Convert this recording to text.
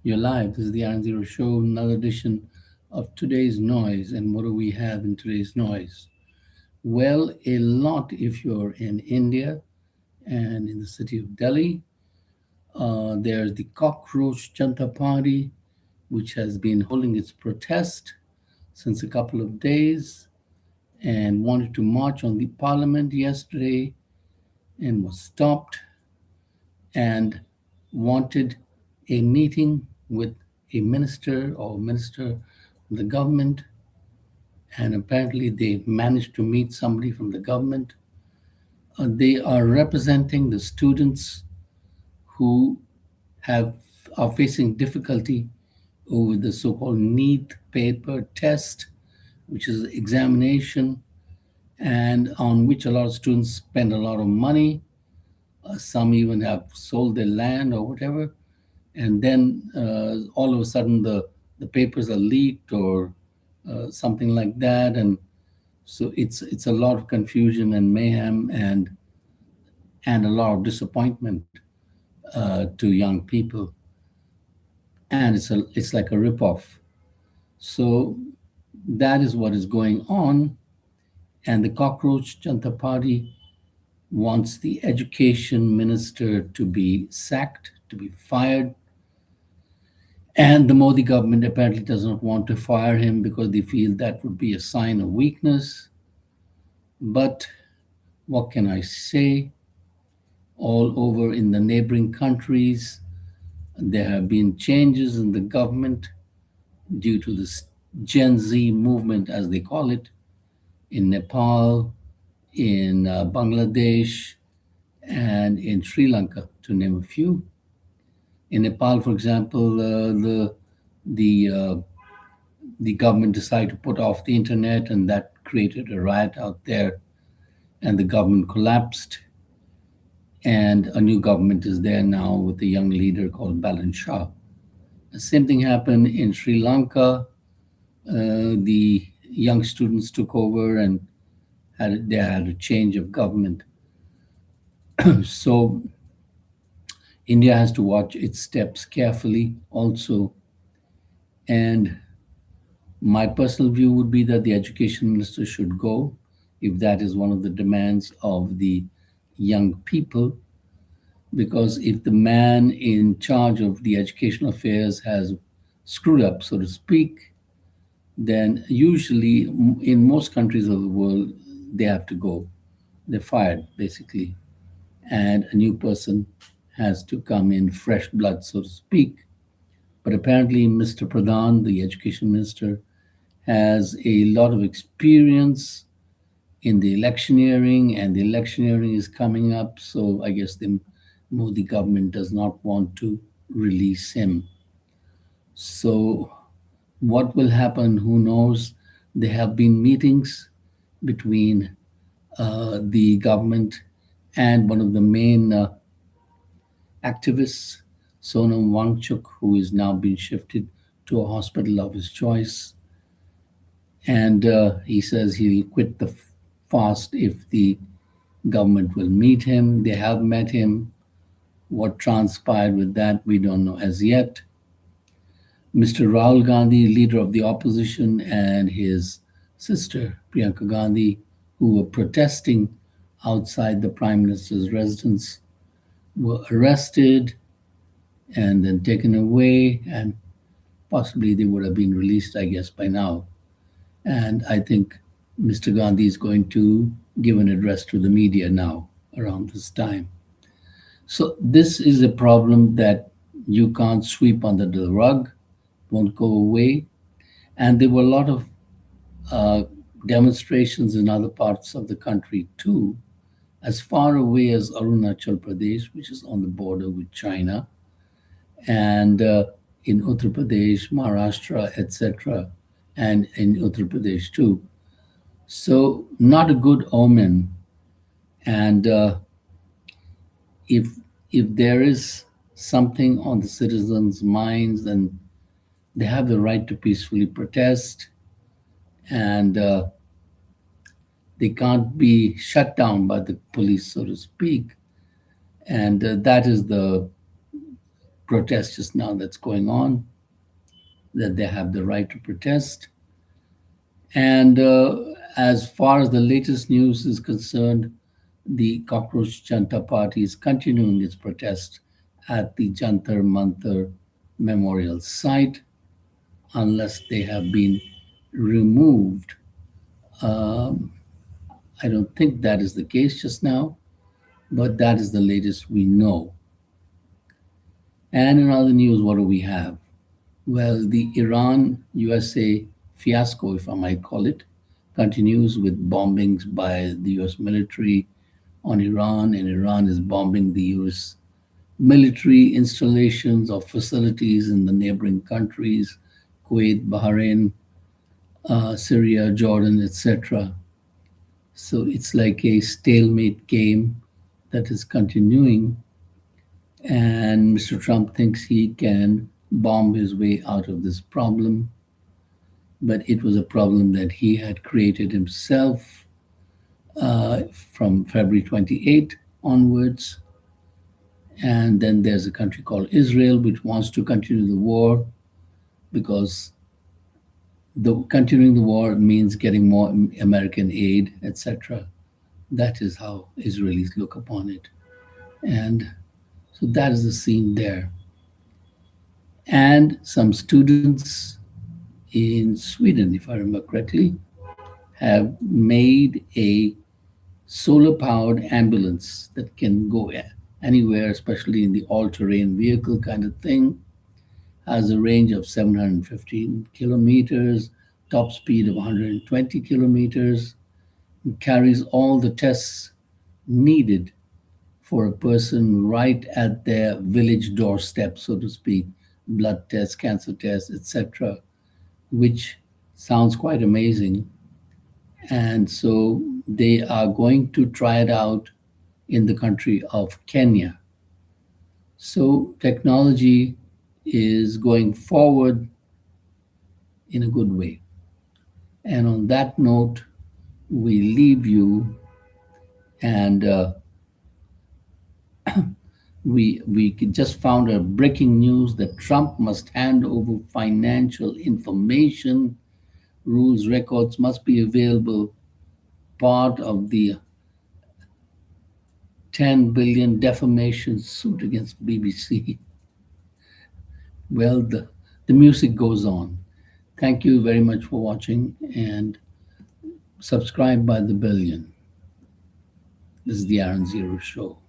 You're live. This is the aaronzero Show, another edition of Today's Noise. And what do we have in today's noise? Well, a lot if you're in India and in the city of Delhi. There's the Cockroach Janta Party, which has been holding its protest since a couple of days and wanted to march on the parliament yesterday and was stopped and wanted a meeting with a minister or minister from the government, and apparently they managed to meet somebody from the government. They are representing the students who have are facing difficulty over the so-called NEET paper test, which is an examination and on which a lot of students spend a lot of money. Some even have sold their land or whatever, and then all of a sudden the papers are leaked or something like that, and so it's a lot of confusion and mayhem and a lot of disappointment to young people, and it's like a ripoff. So that is what is going on, and the Cockroach Janta Party wants the education minister to be sacked, to be fired. And the Modi government apparently does not want to fire him because they feel that would be a sign of weakness. But what can I say? All over in the neighboring countries, there have been changes in the government due to this Gen Z movement, as they call it, in Nepal, in Bangladesh, and in Sri Lanka, to name a few. In Nepal, for example, the uh, the government decided to put off the internet, and that created a riot out there, and the government collapsed. And a new government is there now with a young leader called Balan Shah. The same thing happened in Sri Lanka. The young students took over, and they had a change of government. So India has to watch its steps carefully also. And my personal view would be that the education minister should go if that is one of the demands of the young people. Because if the man in charge of the educational affairs has screwed up, so to speak, then usually in most countries of the world, they have to go. They're fired, basically. And a new person has to come in, fresh blood, so to speak. But apparently, Mr. Pradhan, the education minister, has a lot of experience in the electioneering, and the electioneering is coming up. So I guess the Modi government does not want to release him. So what will happen? Who knows? There have been meetings between the government and one of the main activists, Sonam Wangchuk, who is now being shifted to a hospital of his choice. And he says he'll quit the fast if the government will meet him. They have met him. What transpired with that, we don't know as yet. Mr. Rahul Gandhi, leader of the opposition, and his sister, Priyanka Gandhi, who were protesting outside the Prime Minister's residence, were arrested and then taken away, and possibly they would have been released, I guess, by now. And I think Mr. Gandhi is going to give an address to the media now around this time. So this is a problem that you can't sweep under the rug, won't go away. And there were a lot of uh, demonstrations in other parts of the country too, as far away as Arunachal Pradesh, which is on the border with China, and in Uttar Pradesh, Maharashtra, etc., and in Uttar Pradesh too. So not a good omen. And if if there is something on the citizens' minds, then they have the right to peacefully protest, and they can't be shut down by the police, so to speak. And that is the protest just now that's going on, that they have the right to protest. And as far as the latest news is concerned, the Cockroach Janta Party is continuing its protest at the Jantar Mantar Memorial Site unless they have been removed. Um, I don't think that is the case just now, but that is the latest we know. And in other news, what do we have? Well, the Iran USA fiasco, if I might call it, continues with bombings by the US military on Iran, and Iran is bombing the US military installations or facilities in the neighboring countries, Kuwait, Bahrain, Syria, Jordan, etc. So it's like a stalemate game that is continuing, and Mr. Trump thinks he can bomb his way out of this problem, but it was a problem that he had created himself uh, from February 28 onwards. And then there's a country called Israel, which wants to continue the war because the continuing the war means getting more American aid, etc. That is how Israelis look upon it. And so that is the scene there. And some students in Sweden, if I remember correctly, have made a solar powered ambulance that can go anywhere, especially in the all terrain vehicle kind of thing. Has a range of 715 kilometers, top speed of 120 kilometers, and carries all the tests needed for a person right at their village doorstep, so to speak, blood tests, cancer tests, etc., which sounds quite amazing. And so they are going to try it out in the country of Kenya. So technology is going forward in a good way. And on that note, we leave you, and we just found a breaking news that Trump must hand over financial information. Rules records must be available, part of the 10 billion defamation suit against BBC. Well, the music goes on. Thank you very much for watching, and subscribe by the billion. This is the Aaron Zero Show.